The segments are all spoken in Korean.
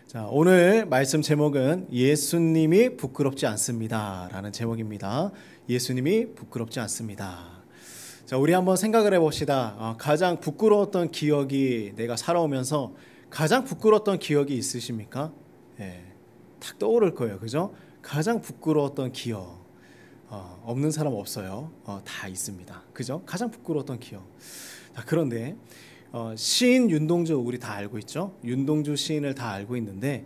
자, 오늘 말씀 제목은 예수님이 부끄럽지 않습니다 라는 제목입니다. 예수님이 부끄럽지 않습니다. 자, 우리 한번 생각을 해봅시다. 가장 부끄러웠던 기억이, 내가 살아오면서 가장 부끄러웠던 기억이 있으십니까? 탁 떠오를 거예요, 그죠? 가장 부끄러웠던 기억, 없는 사람 없어요. 다 있습니다, 그죠? 가장 부끄러웠던 기억. 자, 그런데 시인 윤동주, 우리 다 알고 있죠? 윤동주 시인을 다 알고 있는데,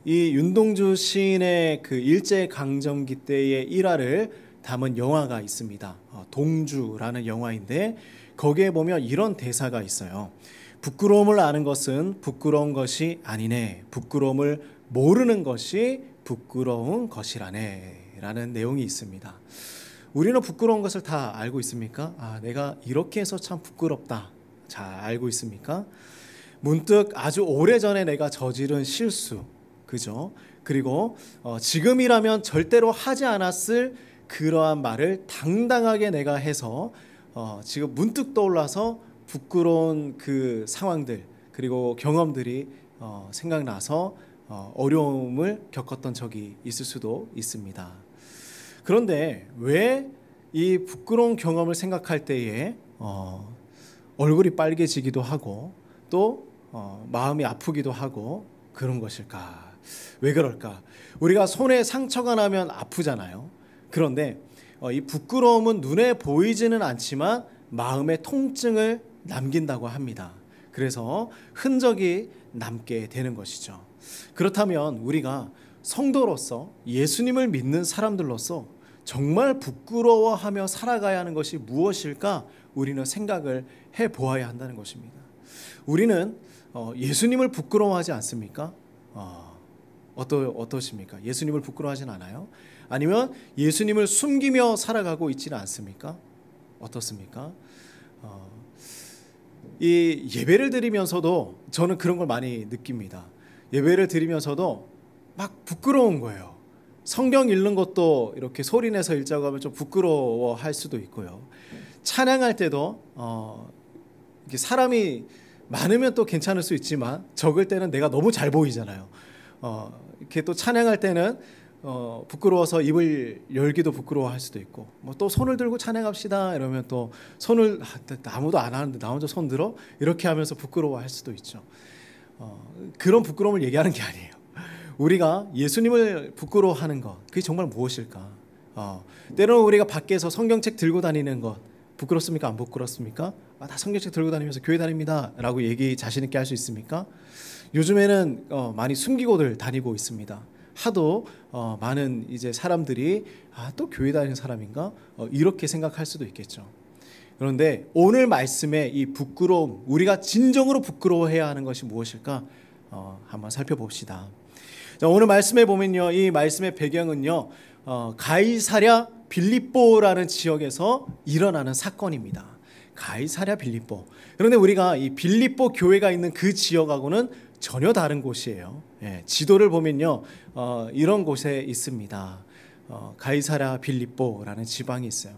이 윤동주 시인의 그 일제강점기 때의 일화를 담은 영화가 있습니다. 동주라는 영화인데, 거기에 보면 이런 대사가 있어요. 부끄러움을 아는 것은 부끄러운 것이 아니네. 부끄러움을 모르는 것이 부끄러운 것이라네. 라는 내용이 있습니다. 우리는 부끄러운 것을 다 알고 있습니까? 내가 이렇게 해서 참 부끄럽다. 잘 알고 있습니까? 문득 아주 오래전에 내가 저지른 실수, 그죠? 그리고 지금이라면 절대로 하지 않았을 그러한 말을 당당하게 내가 해서 지금 문득 떠올라서 부끄러운 그 상황들, 그리고 경험들이 생각나서 어려움을 겪었던 적이 있을 수도 있습니다. 그런데 왜 이 부끄러운 경험을 생각할 때에 얼굴이 빨개지기도 하고 또 마음이 아프기도 하고 그런 것일까? 왜 그럴까? 우리가 손에 상처가 나면 아프잖아요. 그런데 이 부끄러움은 눈에 보이지는 않지만 마음의 통증을 남긴다고 합니다. 그래서 흔적이 남게 되는 것이죠. 그렇다면 우리가 성도로서, 예수님을 믿는 사람들로서 정말 부끄러워하며 살아가야 하는 것이 무엇일까? 우리는 생각을 해보아야 한다는 것입니다. 우리는 예수님을 부끄러워하지 않습니까? 어떠십니까? 예수님을 부끄러워하진 않아요? 아니면 예수님을 숨기며 살아가고 있지는 않습니까? 어떻습니까? 이 예배를 드리면서도 저는 그런 걸 많이 느낍니다. 예배를 드리면서도 막 부끄러운 거예요. 성경 읽는 것도 이렇게 소리내서 읽자고 하면 좀 부끄러워할 수도 있고요. 찬양할 때도 이렇게 사람이 많으면 또 괜찮을 수 있지만 적을 때는 내가 너무 잘 보이잖아요. 이렇게 또 찬양할 때는 부끄러워서 입을 열기도 부끄러워할 수도 있고, 뭐 또 손을 들고 찬양합시다 이러면 또 손을 아무도 안 하는데 나 혼자 손 들어? 이렇게 하면서 부끄러워할 수도 있죠. 그런 부끄러움을 얘기하는 게 아니에요. 우리가 예수님을 부끄러워하는 것, 그게 정말 무엇일까? 때로는 우리가 밖에서 성경책 들고 다니는 것 부끄럽습니까? 안 부끄럽습니까? 다 성경책 들고 다니면서 교회 다닙니다 라고 얘기 자신 있게 할 수 있습니까? 요즘에는 많이 숨기고들 다니고 있습니다. 하도 많은 이제 사람들이 또 교회 다니는 사람인가? 이렇게 생각할 수도 있겠죠. 그런데 오늘 말씀의 이 부끄러움, 우리가 진정으로 부끄러워해야 하는 것이 무엇일까? 한번 살펴봅시다. 자, 오늘 말씀에 보면요, 이 말씀의 배경은요, 가이사랴 빌립보라는 지역에서 일어나는 사건입니다. 가이사랴 빌립보. 그런데 우리가 이 빌립보 교회가 있는 그 지역하고는 전혀 다른 곳이에요. 지도를 보면요, 이런 곳에 있습니다. 가이사랴 빌립보라는 지방이 있어요.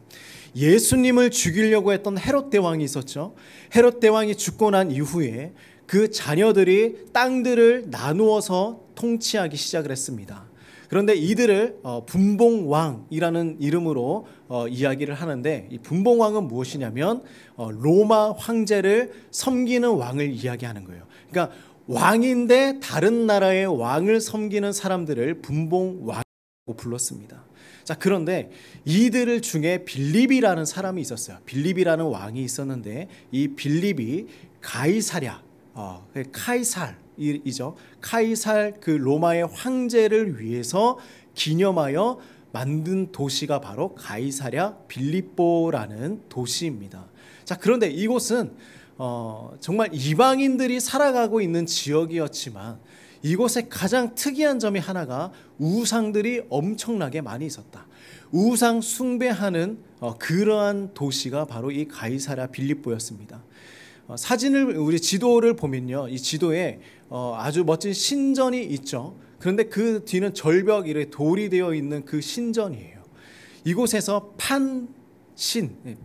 예수님을 죽이려고 했던 헤롯 대왕이 있었죠. 헤롯 대왕이 죽고 난 이후에 그 자녀들이 땅들을 나누어서 통치하기 시작을 했습니다. 그런데 이들을 분봉왕이라는 이름으로 이야기를 하는데, 이 분봉왕은 무엇이냐면 로마 황제를 섬기는 왕을 이야기하는 거예요. 그러니까 왕인데 다른 나라의 왕을 섬기는 사람들을 분봉왕이라고 불렀습니다. 자, 그런데 이들 중에 빌립이라는 사람이 있었어요. 빌립이라는 왕이 있었는데 이 빌립이 가이사랴, 카이살이죠. 카이살 그 로마의 황제를 위해서 기념하여 만든 도시가 바로 가이사랴 빌립보라는 도시입니다. 자, 그런데 이곳은 정말 이방인들이 살아가고 있는 지역이었지만 이곳에 가장 특이한 점이 하나가 우상들이 엄청나게 많이 있었다. 우상 숭배하는 그러한 도시가 바로 이 가이사랴 빌립보였습니다. 사진을 우리 지도를 보면요, 이 지도에 아주 멋진 신전이 있죠. 그런데 그 뒤는 절벽 이렇게 돌이 되어 있는 그 신전이에요. 이곳에서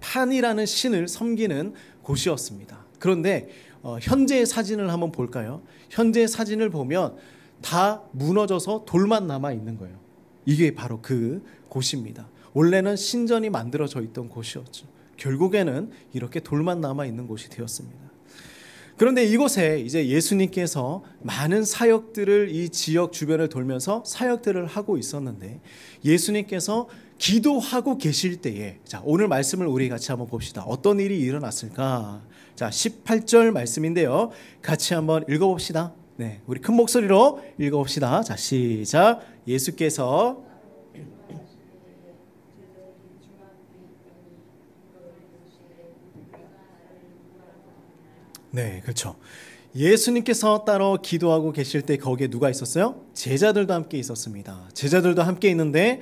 판이라는 신을 섬기는 곳이었습니다. 그런데 현재의 사진을 한번 볼까요? 현재의 사진을 보면 다 무너져서 돌만 남아 있는 거예요. 이게 바로 그 곳입니다. 원래는 신전이 만들어져 있던 곳이었죠. 결국에는 이렇게 돌만 남아 있는 곳이 되었습니다. 그런데 이곳에 이제 예수님께서 많은 사역들을 이 지역 주변을 돌면서 사역들을 하고 있었는데, 예수님께서 기도하고 계실 때에, 자, 오늘 말씀을 우리 같이 한번 봅시다. 어떤 일이 일어났을까? 자, 18절 말씀인데요. 같이 한번 읽어봅시다. 네, 우리 큰 목소리로 읽어봅시다. 자, 시작. 예수께서 네, 그렇죠. 예수님께서 따로 기도하고 계실 때 거기에 누가 있었어요? 제자들도 함께 있었습니다. 제자들도 함께 있는데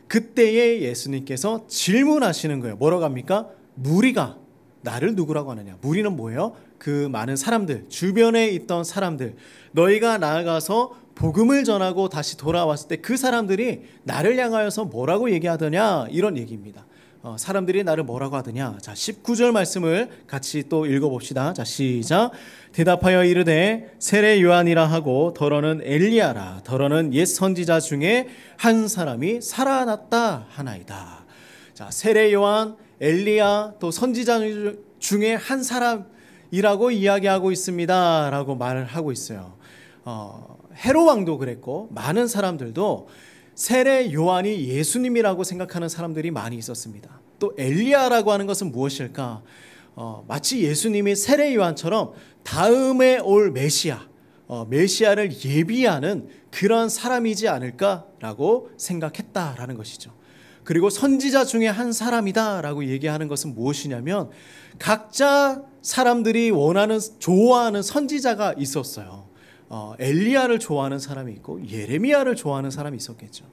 그때에 예수님께서 질문하시는 거예요. 뭐라고 합니까? 무리가 나를 누구라고 하느냐? 무리는 뭐예요? 그 많은 사람들, 주변에 있던 사람들, 너희가 나아가서 복음을 전하고 다시 돌아왔을 때 그 사람들이 나를 향하여서 뭐라고 얘기하더냐? 이런 얘기입니다. 사람들이 나를 뭐라고 하더냐. 자, 19절 말씀을 같이 또 읽어봅시다. 자, 시작. 대답하여 이르되 세례 요한이라 하고 더러는 엘리야라, 더러는 옛 선지자 중에 한 사람이 살아났다 하나이다. 자, 세례 요한, 엘리야, 또 선지자 중에 한 사람이라고 이야기하고 있습니다 라고 말을 하고 있어요. 헤롯 왕도 그랬고 많은 사람들도 세례 요한이 예수님이라고 생각하는 사람들이 많이 있었습니다. 또 엘리야라고 하는 것은 무엇일까? 마치 예수님이 세례 요한처럼 다음에 올 메시아, 메시아를 예비하는 그런 사람이지 않을까라고 생각했다라는 것이죠. 그리고 선지자 중에 한 사람이다라고 얘기하는 것은 무엇이냐면 각자 사람들이 좋아하는 선지자가 있었어요. 엘리야를 좋아하는 사람이 있고 예레미야를 좋아하는 사람이 있었겠죠.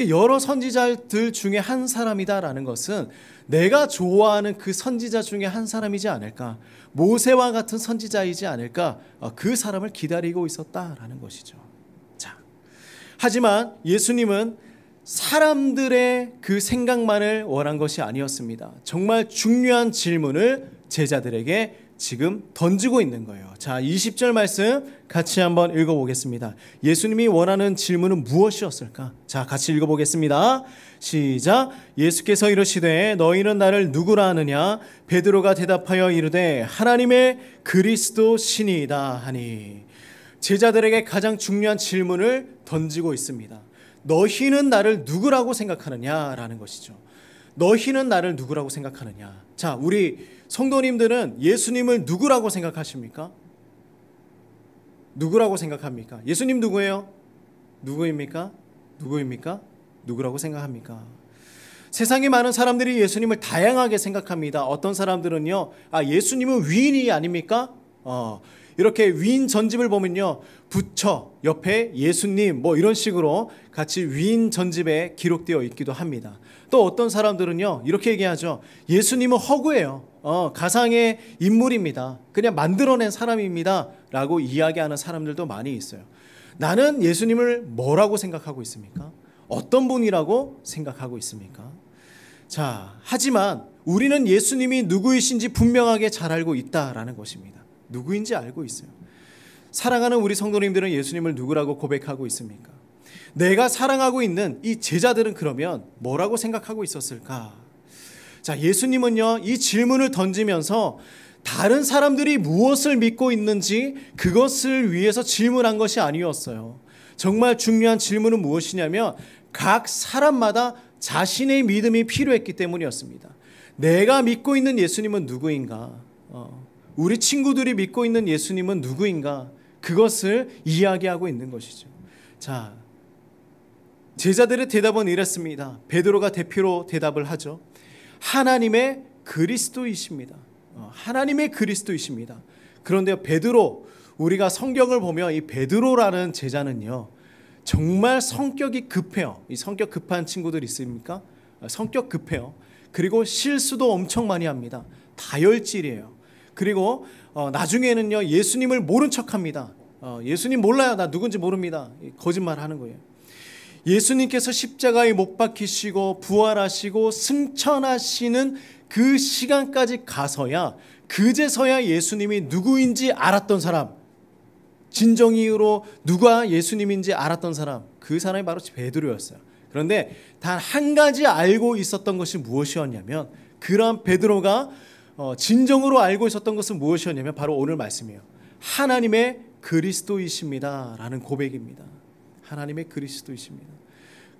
여러 선지자들 중에 한 사람이다라는 것은 내가 좋아하는 그 선지자 중에 한 사람이지 않을까, 모세와 같은 선지자이지 않을까, 그 사람을 기다리고 있었다라는 것이죠. 자, 하지만 예수님은 사람들의 그 생각만을 원한 것이 아니었습니다. 정말 중요한 질문을 제자들에게 지금 던지고 있는 거예요. 자, 20절 말씀 같이 한번 읽어보겠습니다. 예수님이 원하는 질문은 무엇이었을까? 자, 같이 읽어보겠습니다. 시작. 예수께서 이르시되 너희는 나를 누구라 하느냐? 베드로가 대답하여 이르되 하나님의 그리스도 신이다 하니. 제자들에게 가장 중요한 질문을 던지고 있습니다. 너희는 나를 누구라고 생각하느냐라는 것이죠. 너희는 나를 누구라고 생각하느냐? 자, 우리 성도님들은 예수님을 누구라고 생각하십니까? 누구라고 생각합니까? 예수님 누구예요? 누구입니까? 누구입니까? 누구라고 생각합니까? 세상에 많은 사람들이 예수님을 다양하게 생각합니다. 어떤 사람들은요, 예수님은 위인이 아닙니까? 이렇게 위인 전집을 보면요, 부처 옆에 예수님 뭐 이런 식으로 같이 위인 전집에 기록되어 있기도 합니다. 또 어떤 사람들은요, 이렇게 얘기하죠. 예수님은 허구예요. 가상의 인물입니다. 그냥 만들어낸 사람입니다 라고 이야기하는 사람들도 많이 있어요. 나는 예수님을 뭐라고 생각하고 있습니까? 어떤 분이라고 생각하고 있습니까? 자, 하지만 우리는 예수님이 누구이신지 분명하게 잘 알고 있다라는 것입니다. 누구인지 알고 있어요. 사랑하는 우리 성도님들은 예수님을 누구라고 고백하고 있습니까? 내가 사랑하고 있는 이 제자들은 그러면 뭐라고 생각하고 있었을까? 자, 예수님은요, 이 질문을 던지면서 다른 사람들이 무엇을 믿고 있는지 그것을 위해서 질문한 것이 아니었어요. 정말 중요한 질문은 무엇이냐면 각 사람마다 자신의 믿음이 필요했기 때문이었습니다. 내가 믿고 있는 예수님은 누구인가? 우리 친구들이 믿고 있는 예수님은 누구인가? 그것을 이야기하고 있는 것이죠. 자, 제자들의 대답은 이랬습니다. 베드로가 대표로 대답을 하죠. 하나님의 그리스도이십니다. 하나님의 그리스도이십니다. 그런데 베드로, 우리가 성경을 보면 이 베드로라는 제자는요, 정말 성격이 급해요. 이 성격 급한 친구들 있습니까? 성격 급해요. 그리고 실수도 엄청 많이 합니다. 다혈질이에요. 그리고 나중에는요, 예수님을 모른 척합니다. 예수님 몰라요. 나 누군지 모릅니다. 거짓말하는 거예요. 예수님께서 십자가에 못 박히시고 부활하시고 승천하시는 그 시간까지 가서야, 그제서야 예수님이 누구인지 알았던 사람, 진정이유로 누가 예수님인지 알았던 사람, 그 사람이 바로 베드로였어요. 그런데 단 한 가지 알고 있었던 것이 무엇이었냐면, 그러한 베드로가 진정으로 알고 있었던 것은 무엇이었냐면 바로 오늘 말씀이에요. 하나님의 그리스도이십니다 라는 고백입니다. 하나님의 그리스도이십니다.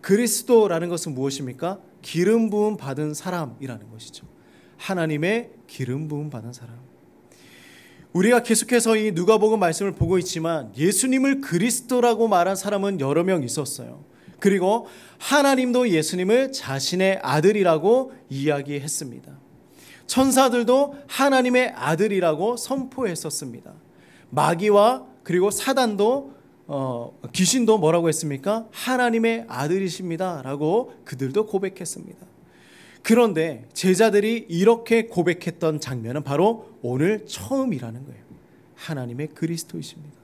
그리스도라는 것은 무엇입니까? 기름 부음 받은 사람이라는 것이죠. 하나님의 기름 부음 받은 사람. 우리가 계속해서 이 누가복음 말씀을 보고 있지만 예수님을 그리스도라고 말한 사람은 여러 명 있었어요. 그리고 하나님도 예수님을 자신의 아들이라고 이야기했습니다. 천사들도 하나님의 아들이라고 선포했었습니다. 마귀와 그리고 사단도 귀신도 뭐라고 했습니까? 하나님의 아들이십니다 라고 그들도 고백했습니다. 그런데 제자들이 이렇게 고백했던 장면은 바로 오늘 처음이라는 거예요. 하나님의 그리스도이십니다.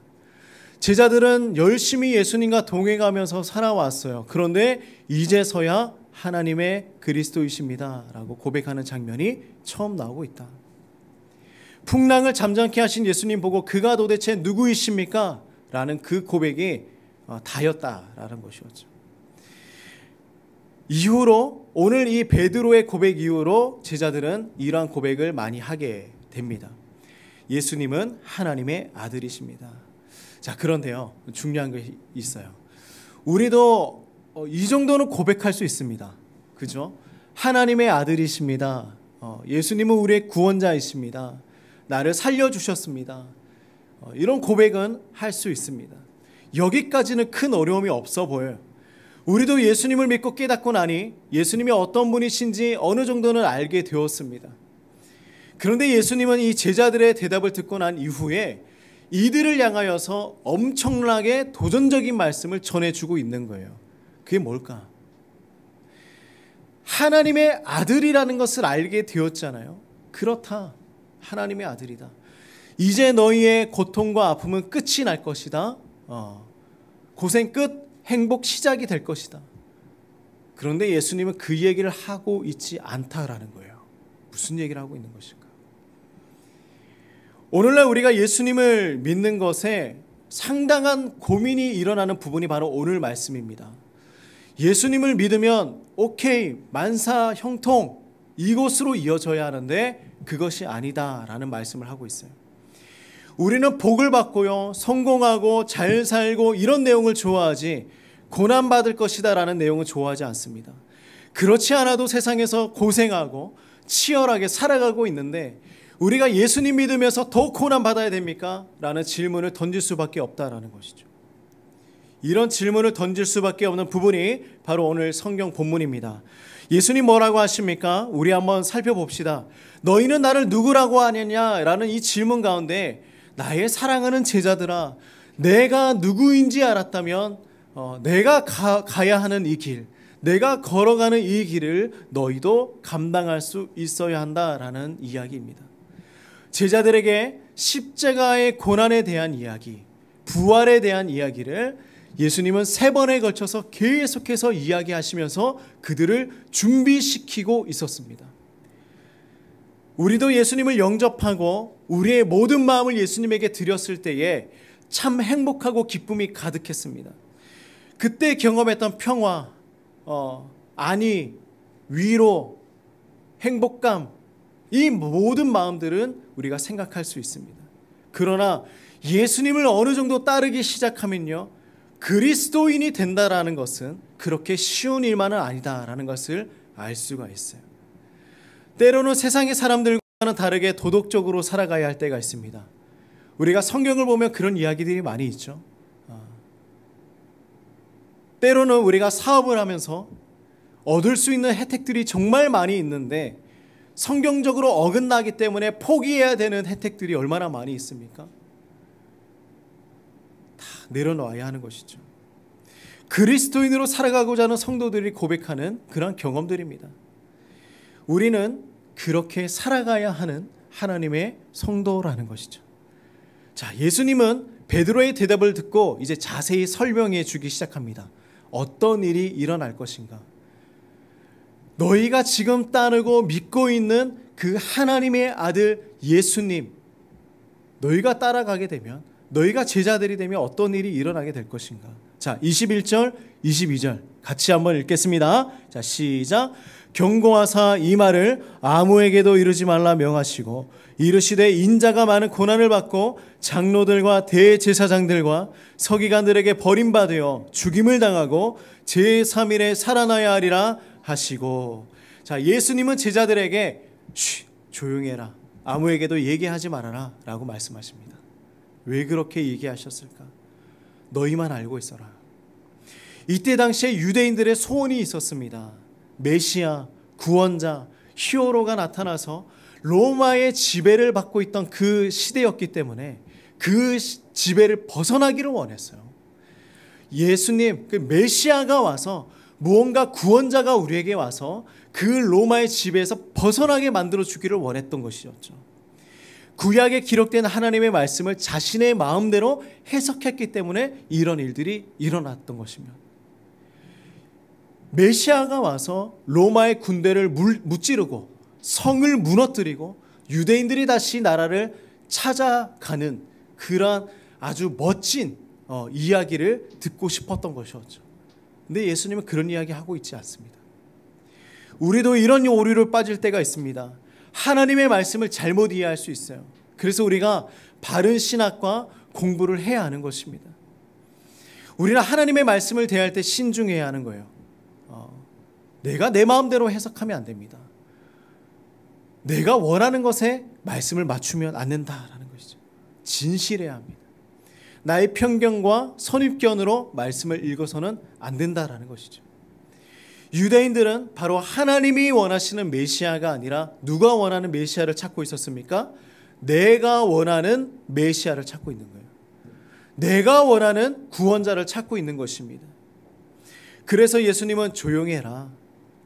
제자들은 열심히 예수님과 동행하면서 살아왔어요. 그런데 이제서야 하나님의 그리스도이십니다 라고 고백하는 장면이 처음 나오고 있다. 풍랑을 잠잠케 하신 예수님 보고 그가 도대체 누구이십니까? 라는 그 고백이 다였다라는 것이었죠. 이후로, 오늘 이 베드로의 고백 이후로 제자들은 이러한 고백을 많이 하게 됩니다. 예수님은 하나님의 아들이십니다. 자, 그런데요, 중요한 것이 있어요. 우리도 이 정도는 고백할 수 있습니다. 그죠? 하나님의 아들이십니다. 예수님은 우리의 구원자이십니다. 나를 살려주셨습니다. 이런 고백은 할 수 있습니다. 여기까지는 큰 어려움이 없어 보여요. 우리도 예수님을 믿고 깨닫고 나니 예수님이 어떤 분이신지 어느 정도는 알게 되었습니다. 그런데 예수님은 이 제자들의 대답을 듣고 난 이후에 이들을 향하여서 엄청나게 도전적인 말씀을 전해주고 있는 거예요. 그게 뭘까? 하나님의 아들이라는 것을 알게 되었잖아요. 그렇다. 하나님의 아들이다. 이제 너희의 고통과 아픔은 끝이 날 것이다. 고생 끝, 행복 시작이 될 것이다. 그런데 예수님은 그 얘기를 하고 있지 않다라는 거예요. 무슨 얘기를 하고 있는 것일까? 오늘날 우리가 예수님을 믿는 것에 상당한 고민이 일어나는 부분이 바로 오늘 말씀입니다. 예수님을 믿으면 오케이, 만사 형통, 이곳으로 이어져야 하는데 그것이 아니다라는 말씀을 하고 있어요. 우리는 복을 받고요, 성공하고 잘 살고 이런 내용을 좋아하지 고난받을 것이다 라는 내용을 좋아하지 않습니다. 그렇지 않아도 세상에서 고생하고 치열하게 살아가고 있는데 우리가 예수님 믿으면서 더 고난받아야 됩니까? 라는 질문을 던질 수밖에 없다라는 것이죠. 이런 질문을 던질 수밖에 없는 부분이 바로 오늘 성경 본문입니다. 예수님 뭐라고 하십니까? 우리 한번 살펴봅시다. 너희는 나를 누구라고 하느냐라는 이 질문 가운데 나의 사랑하는 제자들아, 내가 누구인지 알았다면 내가 가야 하는 이 길, 내가 걸어가는 이 길을 너희도 감당할 수 있어야 한다라는 이야기입니다. 제자들에게 십자가의 고난에 대한 이야기, 부활에 대한 이야기를 예수님은 3번에 걸쳐서 계속해서 이야기하시면서 그들을 준비시키고 있었습니다. 우리도 예수님을 영접하고 우리의 모든 마음을 예수님에게 드렸을 때에 참 행복하고 기쁨이 가득했습니다. 그때 경험했던 평화, 안위, 위로, 행복감, 이 모든 마음들은 우리가 생각할 수 있습니다. 그러나 예수님을 어느 정도 따르기 시작하면요, 그리스도인이 된다라는 것은 그렇게 쉬운 일만은 아니다라는 것을 알 수가 있어요. 때로는 세상의 사람들과는 다르게 도덕적으로 살아가야 할 때가 있습니다. 우리가 성경을 보면 그런 이야기들이 많이 있죠. 때로는 우리가 사업을 하면서 얻을 수 있는 혜택들이 정말 많이 있는데 성경적으로 어긋나기 때문에 포기해야 되는 혜택들이 얼마나 많이 있습니까? 다 내려놓아야 하는 것이죠. 그리스도인으로 살아가고자 하는 성도들이 고백하는 그런 경험들입니다. 우리는 그렇게 살아가야 하는 하나님의 성도라는 것이죠. 자, 예수님은 베드로의 대답을 듣고 이제 자세히 설명해 주기 시작합니다. 어떤 일이 일어날 것인가? 너희가 지금 따르고 믿고 있는 그 하나님의 아들 예수님, 너희가 따라가게 되면, 너희가 제자들이 되면 어떤 일이 일어나게 될 것인가? 자, 21절, 22절 같이 한번 읽겠습니다. 자, 시작. 경고하사 이 말을 아무에게도 이르지 말라 명하시고 이르시되 인자가 많은 고난을 받고 장로들과 대제사장들과 서기관들에게 버림받으어 죽임을 당하고 제3일에 살아나야 하리라 하시고. 자, 예수님은 제자들에게 조용히 해라, 아무에게도 얘기하지 말아라 라고 말씀하십니다. 왜 그렇게 얘기하셨을까? 너희만 알고 있어라. 이때 당시에 유대인들의 소원이 있었습니다. 메시아, 구원자, 히어로가 나타나서 로마의 지배를 받고 있던 그 시대였기 때문에 그 지배를 벗어나기를 원했어요. 예수님, 그 메시아가 와서, 무언가 구원자가 우리에게 와서 그 로마의 지배에서 벗어나게 만들어 주기를 원했던 것이었죠. 구약에 기록된 하나님의 말씀을 자신의 마음대로 해석했기 때문에 이런 일들이 일어났던 것이며, 메시아가 와서 로마의 군대를 무찌르고 성을 무너뜨리고 유대인들이 다시 나라를 찾아가는 그런 아주 멋진 이야기를 듣고 싶었던 것이었죠. 근데 예수님은 그런 이야기 하고 있지 않습니다. 우리도 이런 오류를 빠질 때가 있습니다. 하나님의 말씀을 잘못 이해할 수 있어요. 그래서 우리가 바른 신학과 공부를 해야 하는 것입니다. 우리는 하나님의 말씀을 대할 때 신중해야 하는 거예요. 내가 내 마음대로 해석하면 안 됩니다. 내가 원하는 것에 말씀을 맞추면 안 된다라는 것이죠. 진실해야 합니다. 나의 편견과 선입견으로 말씀을 읽어서는 안 된다라는 것이죠. 유대인들은 바로 하나님이 원하시는 메시아가 아니라 누가 원하는 메시아를 찾고 있었습니까? 내가 원하는 메시아를 찾고 있는 거예요. 내가 원하는 구원자를 찾고 있는 것입니다. 그래서 예수님은 조용히 해라,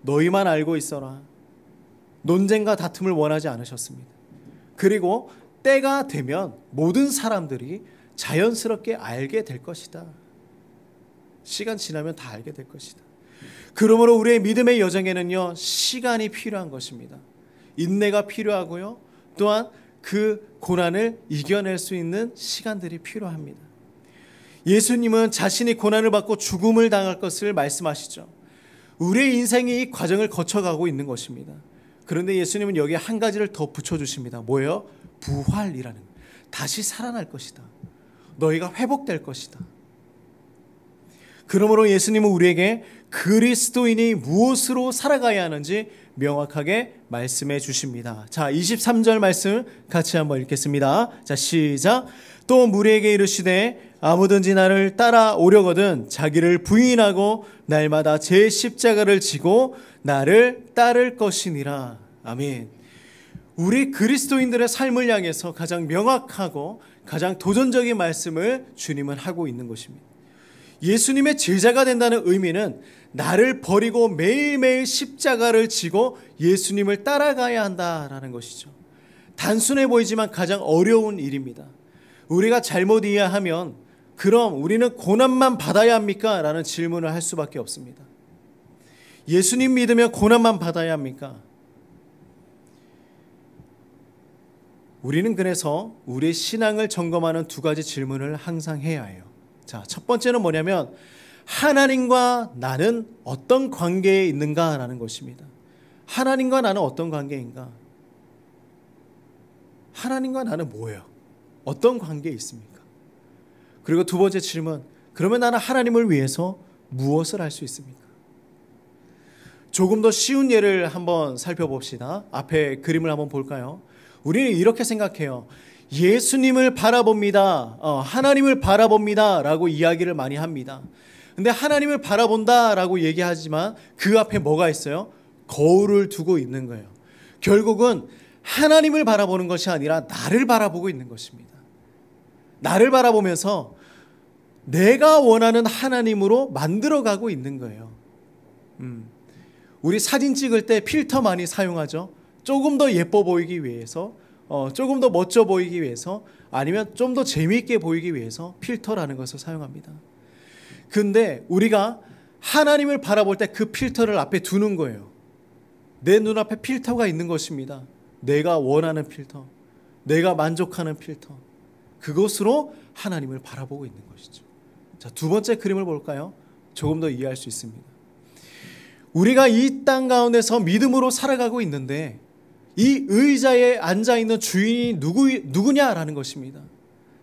너희만 알고 있어라, 논쟁과 다툼을 원하지 않으셨습니다. 그리고 때가 되면 모든 사람들이 자연스럽게 알게 될 것이다. 시간 지나면 다 알게 될 것이다. 그러므로 우리의 믿음의 여정에는요, 시간이 필요한 것입니다. 인내가 필요하고요, 또한 그 고난을 이겨낼 수 있는 시간들이 필요합니다. 예수님은 자신이 고난을 받고 죽음을 당할 것을 말씀하시죠. 우리의 인생이 이 과정을 거쳐가고 있는 것입니다. 그런데 예수님은 여기에 한 가지를 더 붙여주십니다. 뭐예요? 부활이라는, 다시 살아날 것이다. 너희가 회복될 것이다. 그러므로 예수님은 우리에게 그리스도인이 무엇으로 살아가야 하는지 명확하게 말씀해 주십니다. 자, 23절 말씀 같이 한번 읽겠습니다. 자, 시작. 또 무리에게 이르시되 아무든지 나를 따라오려거든 자기를 부인하고 날마다 제 십자가를 지고 나를 따를 것이니라. 아멘. 우리 그리스도인들의 삶을 향해서 가장 명확하고 가장 도전적인 말씀을 주님은 하고 있는 것입니다. 예수님의 제자가 된다는 의미는 나를 버리고 매일매일 십자가를 지고 예수님을 따라가야 한다라는 것이죠. 단순해 보이지만 가장 어려운 일입니다. 우리가 잘못 이해하면 그럼 우리는 고난만 받아야 합니까? 라는 질문을 할 수밖에 없습니다. 예수님 믿으면 고난만 받아야 합니까? 우리는 그래서 우리의 신앙을 점검하는 두 가지 질문을 항상 해야 해요. 자, 첫 번째는 뭐냐면 하나님과 나는 어떤 관계에 있는가라는 것입니다. 하나님과 나는 어떤 관계인가? 하나님과 나는 뭐예요? 어떤 관계에 있습니까? 그리고 두 번째 질문, 그러면 나는 하나님을 위해서 무엇을 할 수 있습니까? 조금 더 쉬운 예를 한번 살펴봅시다. 앞에 그림을 한번 볼까요? 우리는 이렇게 생각해요. 예수님을 바라봅니다. 하나님을 바라봅니다. 라고 이야기를 많이 합니다. 근데 하나님을 바라본다 라고 얘기하지만 그 앞에 뭐가 있어요? 거울을 두고 있는 거예요. 결국은 하나님을 바라보는 것이 아니라 나를 바라보고 있는 것입니다. 나를 바라보면서 내가 원하는 하나님으로 만들어가고 있는 거예요. 우리 사진 찍을 때 필터 많이 사용하죠. 조금 더 예뻐 보이기 위해서, 조금 더 멋져 보이기 위해서, 아니면 좀 더 재미있게 보이기 위해서 필터라는 것을 사용합니다. 근데 우리가 하나님을 바라볼 때 그 필터를 앞에 두는 거예요. 내 눈앞에 필터가 있는 것입니다. 내가 원하는 필터, 내가 만족하는 필터, 그것으로 하나님을 바라보고 있는 것이죠. 자, 두 번째 그림을 볼까요? 조금 더 이해할 수 있습니다. 우리가 이 땅 가운데서 믿음으로 살아가고 있는데 이 의자에 앉아있는 주인이 누구냐라는 것입니다.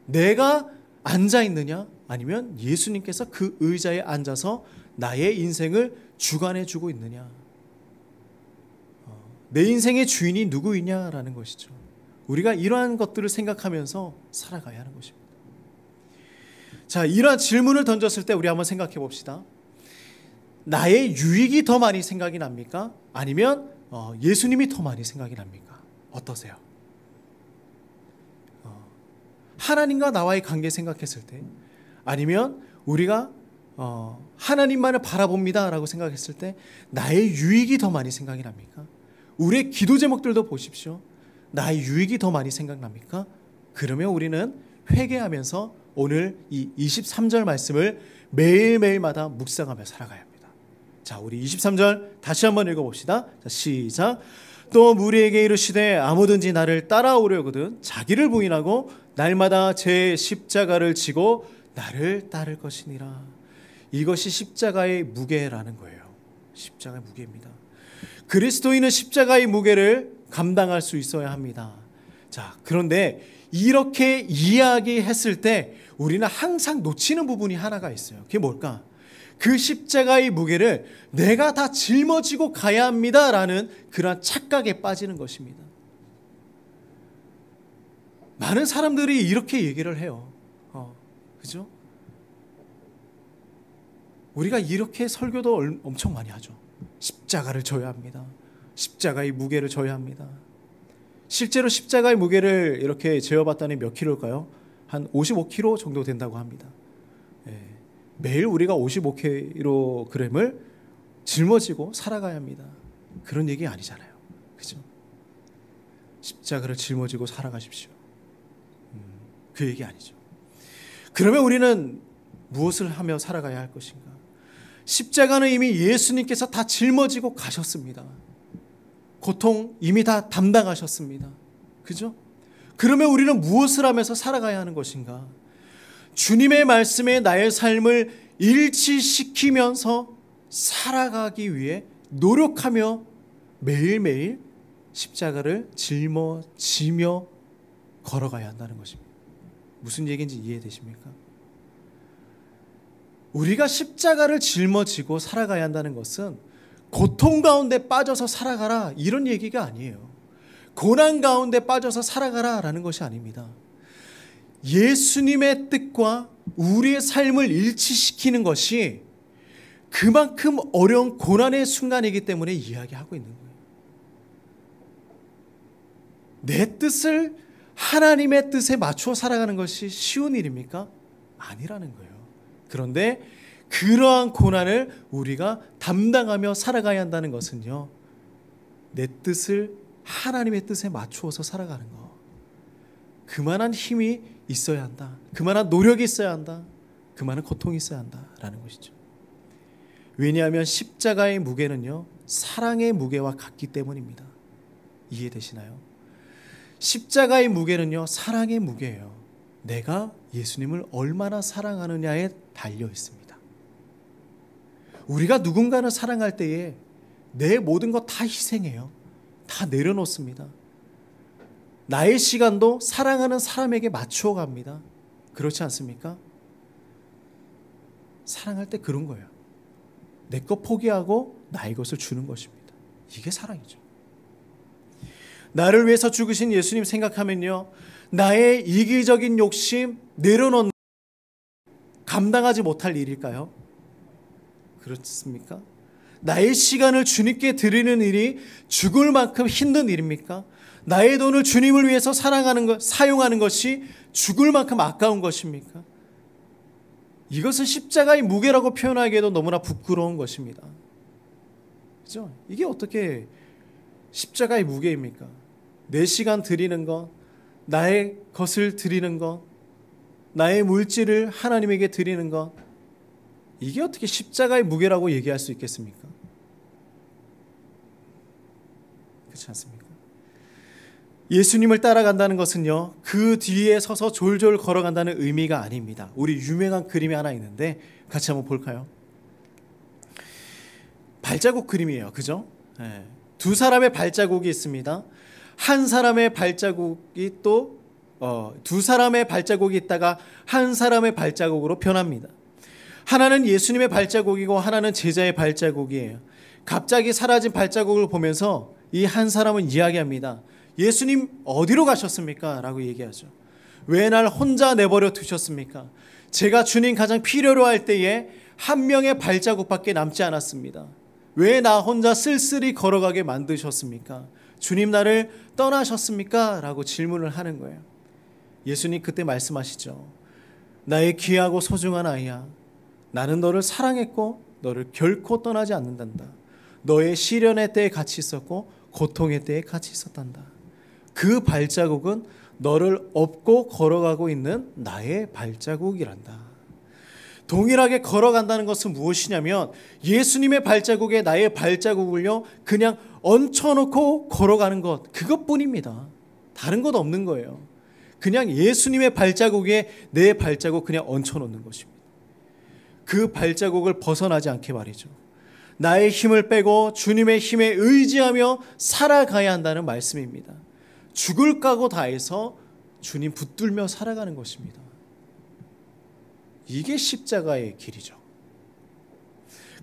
내가 앉아있느냐, 아니면 예수님께서 그 의자에 앉아서 나의 인생을 주관해 주고 있느냐, 내 인생의 주인이 누구이냐라는 것이죠. 우리가 이러한 것들을 생각하면서 살아가야 하는 것입니다. 자, 이러한 질문을 던졌을 때 우리 한번 생각해 봅시다. 나의 유익이 더 많이 생각이 납니까? 아니면 예수님이 더 많이 생각이 납니까? 어떠세요? 하나님과 나와의 관계 생각했을 때, 아니면 우리가 하나님만을 바라봅니다 라고 생각했을 때 나의 유익이 더 많이 생각이 납니까? 우리의 기도 제목들도 보십시오. 나의 유익이 더 많이 생각납니까? 그러면 우리는 회개하면서 오늘 이 23절 말씀을 매일매일마다 묵상하며 살아가야 합니다. 자, 우리 23절 다시 한번 읽어봅시다. 자, 시작. 또 무리에게 이르시되 아무든지 나를 따라오려거든 자기를 부인하고 날마다 제 십자가를 지고 나를 따를 것이니라. 이것이 십자가의 무게라는 거예요. 십자가의 무게입니다. 그리스도인은 십자가의 무게를 감당할 수 있어야 합니다. 자, 그런데 이렇게 이야기했을 때 우리는 항상 놓치는 부분이 하나가 있어요. 그게 뭘까? 그 십자가의 무게를 내가 다 짊어지고 가야 합니다라는 그런 착각에 빠지는 것입니다. 많은 사람들이 이렇게 얘기를 해요. 그죠? 우리가 이렇게 설교도 엄청 많이 하죠. 십자가를 져야 합니다. 십자가의 무게를 져야 합니다. 실제로 십자가의 무게를 이렇게 재어봤더니 몇 킬로일까요? 한 55kg 정도 된다고 합니다. 매일 우리가 55kg을 짊어지고 살아가야 합니다. 그런 얘기 아니잖아요. 그죠? 십자가를 짊어지고 살아가십시오. 그 얘기 아니죠. 그러면 우리는 무엇을 하며 살아가야 할 것인가? 십자가는 이미 예수님께서 다 짊어지고 가셨습니다. 고통 이미 다 담당하셨습니다. 그죠? 그러면 우리는 무엇을 하면서 살아가야 하는 것인가? 주님의 말씀에 나의 삶을 일치시키면서 살아가기 위해 노력하며 매일매일 십자가를 짊어지며 걸어가야 한다는 것입니다. 무슨 얘기인지 이해되십니까? 우리가 십자가를 짊어지고 살아가야 한다는 것은 고통 가운데 빠져서 살아가라 이런 얘기가 아니에요. 고난 가운데 빠져서 살아가라 라는 것이 아닙니다. 예수님의 뜻과 우리의 삶을 일치시키는 것이 그만큼 어려운 고난의 순간이기 때문에 이야기하고 있는 거예요. 내 뜻을 하나님의 뜻에 맞추어 살아가는 것이 쉬운 일입니까? 아니라는 거예요. 그런데 그러한 고난을 우리가 담당하며 살아가야 한다는 것은요, 내 뜻을 하나님의 뜻에 맞추어서 살아가는 것, 그만한 힘이 있어야 한다, 그만한 노력이 있어야 한다, 그만한 고통이 있어야 한다라는 것이죠. 왜냐하면 십자가의 무게는요, 사랑의 무게와 같기 때문입니다. 이해되시나요? 십자가의 무게는요, 사랑의 무게예요. 내가 예수님을 얼마나 사랑하느냐에 달려 있습니다. 우리가 누군가를 사랑할 때에 내 모든 것 다 희생해요. 다 내려놓습니다. 나의 시간도 사랑하는 사람에게 맞추어 갑니다. 그렇지 않습니까? 사랑할 때 그런 거예요. 내 것 포기하고 나의 것을 주는 것입니다. 이게 사랑이죠. 나를 위해서 죽으신 예수님 생각하면요, 나의 이기적인 욕심 내려놓는 감당하지 못할 일일까요? 그렇습니까? 나의 시간을 주님께 드리는 일이 죽을 만큼 힘든 일입니까? 나의 돈을 주님을 위해서 사용하는 것이 죽을 만큼 아까운 것입니까? 이것은 십자가의 무게라고 표현하기에도 너무나 부끄러운 것입니다. 그죠? 이게 어떻게 십자가의 무게입니까? 내 시간 드리는 것, 나의 것을 드리는 것, 나의 물질을 하나님에게 드리는 것, 이게 어떻게 십자가의 무게라고 얘기할 수 있겠습니까? 그렇지 않습니까? 예수님을 따라간다는 것은요, 그 뒤에 서서 졸졸 걸어간다는 의미가 아닙니다. 우리 유명한 그림이 하나 있는데 같이 한번 볼까요? 발자국 그림이에요. 그죠? 네. 두 사람의 발자국이 있습니다. 한 사람의 발자국이 두 사람의 발자국이 있다가 한 사람의 발자국으로 변합니다. 하나는 예수님의 발자국이고 하나는 제자의 발자국이에요. 갑자기 사라진 발자국을 보면서 이 한 사람은 이야기합니다. 예수님 어디로 가셨습니까? 라고 얘기하죠. 왜 날 혼자 내버려 두셨습니까? 제가 주님 가장 필요로 할 때에 한 명의 발자국밖에 남지 않았습니다. 왜 나 혼자 쓸쓸히 걸어가게 만드셨습니까? 주님 나를 떠나셨습니까? 라고 질문을 하는 거예요. 예수님 그때 말씀하시죠. 나의 귀하고 소중한 아이야. 나는 너를 사랑했고 너를 결코 떠나지 않는단다. 너의 시련의 때에 같이 있었고 고통의 때에 같이 있었단다. 그 발자국은 너를 업고 걸어가고 있는 나의 발자국이란다. 동일하게 걸어간다는 것은 무엇이냐면 예수님의 발자국에 나의 발자국을요 그냥 얹혀놓고 걸어가는 것, 그것뿐입니다. 다른 것 없는 거예요. 그냥 예수님의 발자국에 내 발자국 그냥 얹혀놓는 것입니다. 그 발자국을 벗어나지 않게 말이죠. 나의 힘을 빼고 주님의 힘에 의지하며 살아가야 한다는 말씀입니다. 죽을 각오 다해서 주님 붙들며 살아가는 것입니다. 이게 십자가의 길이죠.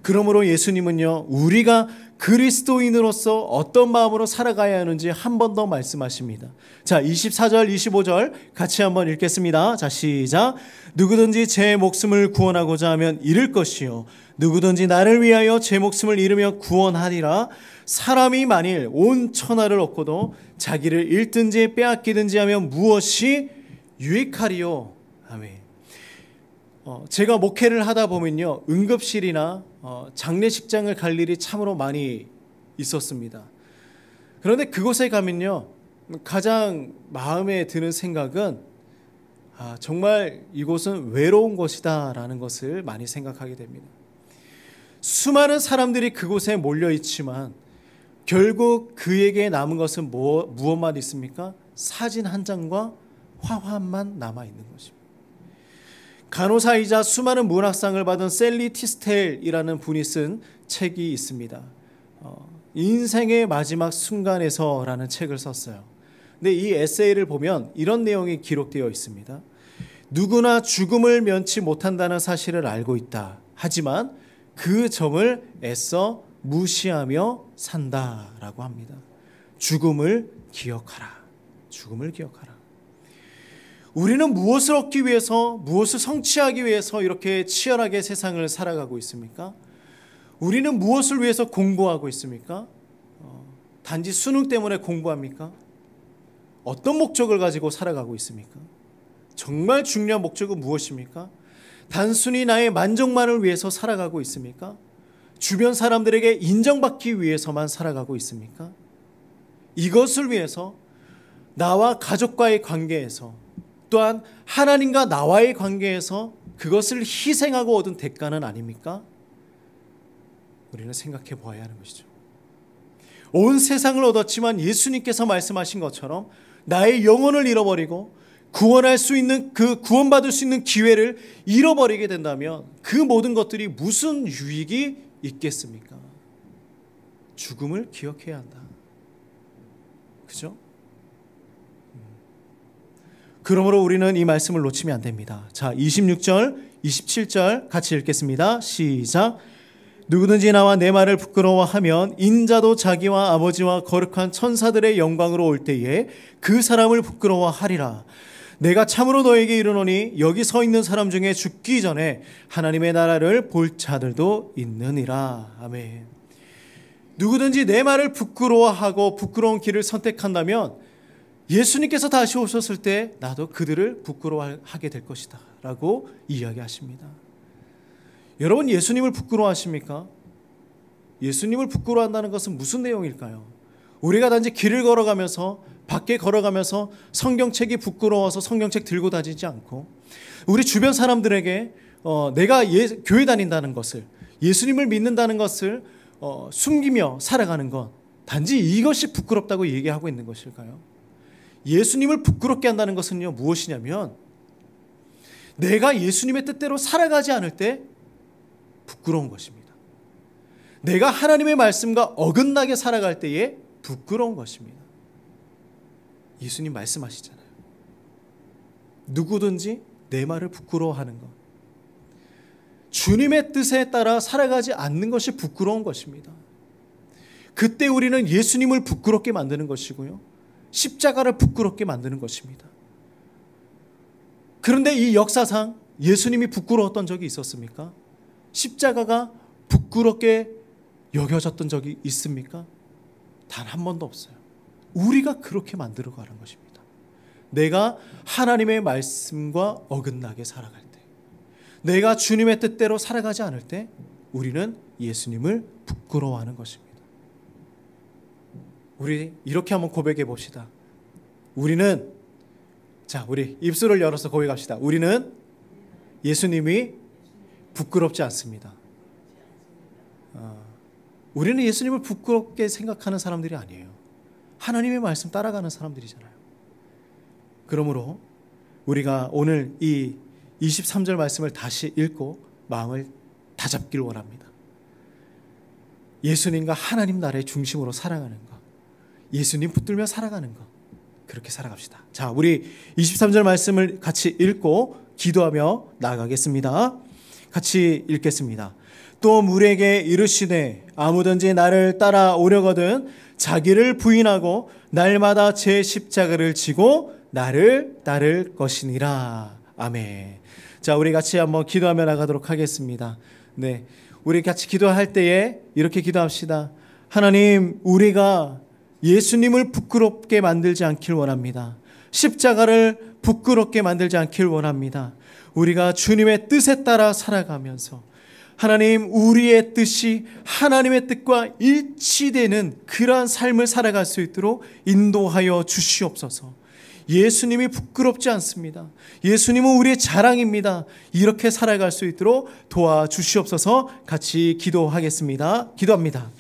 그러므로 예수님은요, 우리가 그리스도인으로서 어떤 마음으로 살아가야 하는지 한 번 더 말씀하십니다. 자, 24절, 25절 같이 한번 읽겠습니다. 자, 시작. 누구든지 제 목숨을 구원하고자 하면 잃을 것이요. 누구든지 나를 위하여 제 목숨을 잃으며 구원하리라. 사람이 만일 온 천하를 얻고도 자기를 잃든지 빼앗기든지 하면 무엇이 유익하리요. 아멘. 제가 목회를 하다 보면요, 응급실이나 장례식장을 갈 일이 참으로 많이 있었습니다. 그런데 그곳에 가면요, 가장 마음에 드는 생각은 정말 이곳은 외로운 곳이다 라는 것을 많이 생각하게 됩니다. 수많은 사람들이 그곳에 몰려 있지만 결국 그에게 남은 것은 무엇만 있습니까? 사진 한 장과 화환만 남아있는 것입니다. 간호사이자 수많은 문학상을 받은 셀리 티스텔이라는 분이 쓴 책이 있습니다. 인생의 마지막 순간에서라는 책을 썼어요. 근데 이 에세이를 보면 이런 내용이 기록되어 있습니다. 누구나 죽음을 면치 못한다는 사실을 알고 있다. 하지만 그 점을 애써 무시하며 산다라고 합니다. 죽음을 기억하라. 죽음을 기억하라. 우리는 무엇을 얻기 위해서, 무엇을 성취하기 위해서 이렇게 치열하게 세상을 살아가고 있습니까? 우리는 무엇을 위해서 공부하고 있습니까? 단지 수능 때문에 공부합니까? 어떤 목적을 가지고 살아가고 있습니까? 정말 중요한 목적은 무엇입니까? 단순히 나의 만족만을 위해서 살아가고 있습니까? 주변 사람들에게 인정받기 위해서만 살아가고 있습니까? 이것을 위해서 나와 가족과의 관계에서, 또한 하나님과 나와의 관계에서 그것을 희생하고 얻은 대가는 아닙니까? 우리는 생각해 보아야 하는 것이죠. 온 세상을 얻었지만 예수님께서 말씀하신 것처럼 나의 영혼을 잃어버리고 구원받을 수 있는 기회를 잃어버리게 된다면 그 모든 것들이 무슨 유익이 있겠습니까? 죽음을 기억해야 한다. 그죠? 그러므로 우리는 이 말씀을 놓치면 안 됩니다. 자, 26절, 27절 같이 읽겠습니다. 시작. 누구든지 나와 내 말을 부끄러워하면 인자도 자기와 아버지와 거룩한 천사들의 영광으로 올 때에 그 사람을 부끄러워하리라. 내가 참으로 너에게 이르노니 여기 서 있는 사람 중에 죽기 전에 하나님의 나라를 볼 자들도 있느니라. 아멘. 누구든지 내 말을 부끄러워하고 부끄러운 길을 선택한다면 예수님께서 다시 오셨을 때 나도 그들을 부끄러워하게 될 것이다 라고 이야기하십니다. 여러분, 예수님을 부끄러워하십니까? 예수님을 부끄러워한다는 것은 무슨 내용일까요? 우리가 단지 길을 걸어가면서, 밖에 걸어가면서 성경책이 부끄러워서 성경책 들고 다니지 않고, 우리 주변 사람들에게 내가 교회 다닌다는 것을, 예수님을 믿는다는 것을 숨기며 살아가는 것, 단지 이것이 부끄럽다고 얘기하고 있는 것일까요? 예수님을 부끄럽게 한다는 것은요, 무엇이냐면 내가 예수님의 뜻대로 살아가지 않을 때 부끄러운 것입니다. 내가 하나님의 말씀과 어긋나게 살아갈 때에 부끄러운 것입니다. 예수님 말씀하시잖아요. 누구든지 내 말을 부끄러워하는 것, 주님의 뜻에 따라 살아가지 않는 것이 부끄러운 것입니다. 그때 우리는 예수님을 부끄럽게 만드는 것이고요, 십자가를 부끄럽게 만드는 것입니다. 그런데 이 역사상 예수님이 부끄러웠던 적이 있었습니까? 십자가가 부끄럽게 여겨졌던 적이 있습니까? 단 한 번도 없어요. 우리가 그렇게 만들어 가는 것입니다. 내가 하나님의 말씀과 어긋나게 살아갈 때, 내가 주님의 뜻대로 살아가지 않을 때 우리는 예수님을 부끄러워하는 것입니다. 우리 이렇게 한번 고백해 봅시다. 우리는, 우리 입술을 열어서 고백합시다. 우리는 예수님이 부끄럽지 않습니다. 우리는 예수님을 부끄럽게 생각하는 사람들이 아니에요. 하나님의 말씀 따라가는 사람들이잖아요. 그러므로 우리가 오늘 이 23절 말씀을 다시 읽고 마음을 다잡길 원합니다. 예수님과 하나님 나라의 중심으로 살아가는 것, 예수님 붙들며 살아가는 것, 그렇게 살아갑시다. 자, 우리 23절 말씀을 같이 읽고 기도하며 나아가겠습니다. 같이 읽겠습니다. 또 물에게 이르시되 아무든지 나를 따라오려거든 자기를 부인하고 날마다 제 십자가를 지고 나를 따를 것이니라. 아멘. 자, 우리 같이 한번 기도하며 나가도록 하겠습니다. 네, 우리 같이 기도할 때에 이렇게 기도합시다. 하나님, 우리가 예수님을 부끄럽게 만들지 않길 원합니다. 십자가를 부끄럽게 만들지 않길 원합니다. 우리가 주님의 뜻에 따라 살아가면서 하나님, 우리의 뜻이 하나님의 뜻과 일치되는 그러한 삶을 살아갈 수 있도록 인도하여 주시옵소서. 예수님이 부끄럽지 않습니다. 예수님은 우리의 자랑입니다. 이렇게 살아갈 수 있도록 도와주시옵소서. 같이 기도하겠습니다. 기도합니다.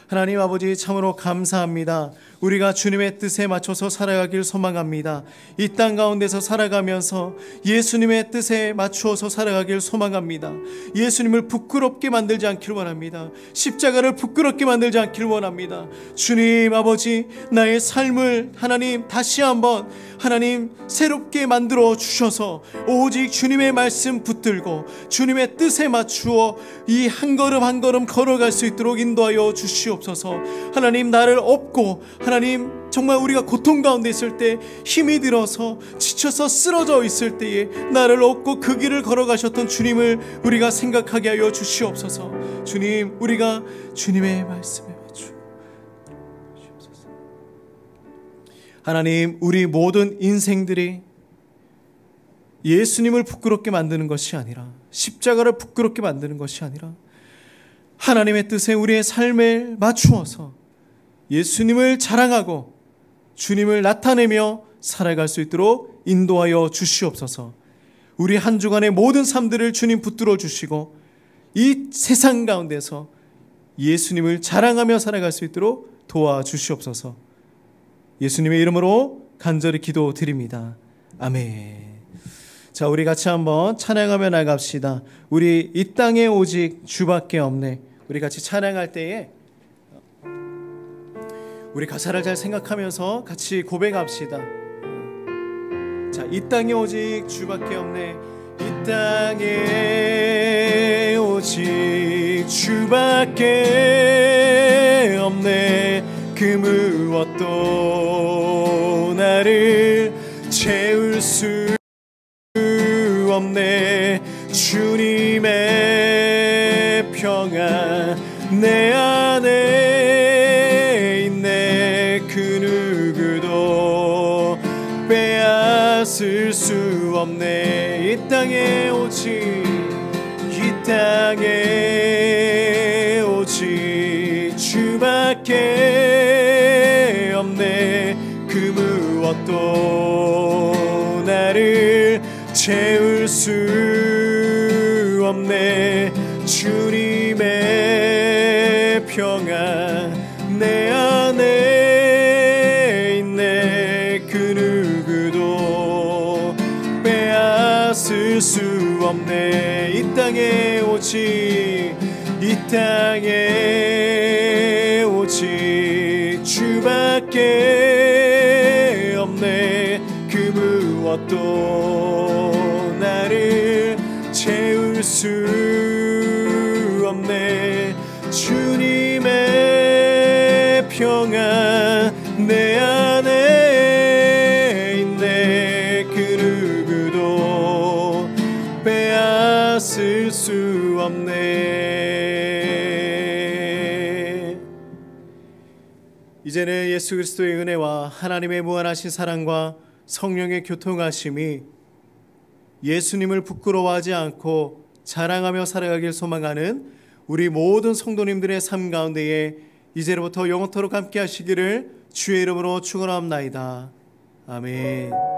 하나님 아버지, 참으로 감사합니다. 우리가 주님의 뜻에 맞춰서 살아가길 소망합니다. 이 땅 가운데서 살아가면서 예수님의 뜻에 맞추어서 살아가길 소망합니다. 예수님을 부끄럽게 만들지 않길 원합니다. 십자가를 부끄럽게 만들지 않길 원합니다. 주님 아버지, 나의 삶을 하나님 다시 한번 하나님 새롭게 만들어 주셔서 오직 주님의 말씀 붙들고 주님의 뜻에 맞추어 이 한 걸음 한 걸음 걸어갈 수 있도록 인도하여 주시옵소서. 하나님, 나를 업고 하나님, 정말 우리가 고통 가운데 있을 때, 힘이 들어서 지쳐서 쓰러져 있을 때에 나를 업고 그 길을 걸어가셨던 주님을 우리가 생각하게 하여 주시옵소서. 주님, 우리가 주님의 말씀에 맞추어 주시옵소서. 하나님, 우리 모든 인생들이 예수님을 부끄럽게 만드는 것이 아니라, 십자가를 부끄럽게 만드는 것이 아니라 하나님의 뜻에 우리의 삶을 맞추어서 예수님을 자랑하고 주님을 나타내며 살아갈 수 있도록 인도하여 주시옵소서. 우리 한 주간의 모든 삶들을 주님 붙들어 주시고 이 세상 가운데서 예수님을 자랑하며 살아갈 수 있도록 도와주시옵소서. 예수님의 이름으로 간절히 기도드립니다. 아멘. 자, 우리 같이 한번 찬양하며 나갑시다. 우리 이 땅에 오직 주밖에 없네. 우리 같이 찬양할 때에 우리 가사를 잘 생각하면서 같이 고백합시다. 자, 이 땅에 오직 주밖에 없네. 이 땅에 오직 주밖에 없네. 그 무엇도 나를 채울 수 없네. 주님의 평안 내 안에 땅에 오직 주밖에 없네. 그 무엇도 나를 채울 수 없네. 주님의 평안 내 안에 있네. 그 누구도 빼앗을 수 없네. 이 땅에 오직 주밖에 없네. 그 무엇도 나를 채울 수 없네. 주님의 평안 내 안에 있네. 그 누구도 빼앗을 수 없네. 이제는 예수 그리스도의 은혜와 하나님의 무한하신 사랑과 성령의 교통하심이 예수님을 부끄러워하지 않고 자랑하며 살아가길 소망하는 우리 모든 성도님들의 삶 가운데에 이제로부터 영원토록 함께 하시기를 주의 이름으로 축원합나이다. 아멘.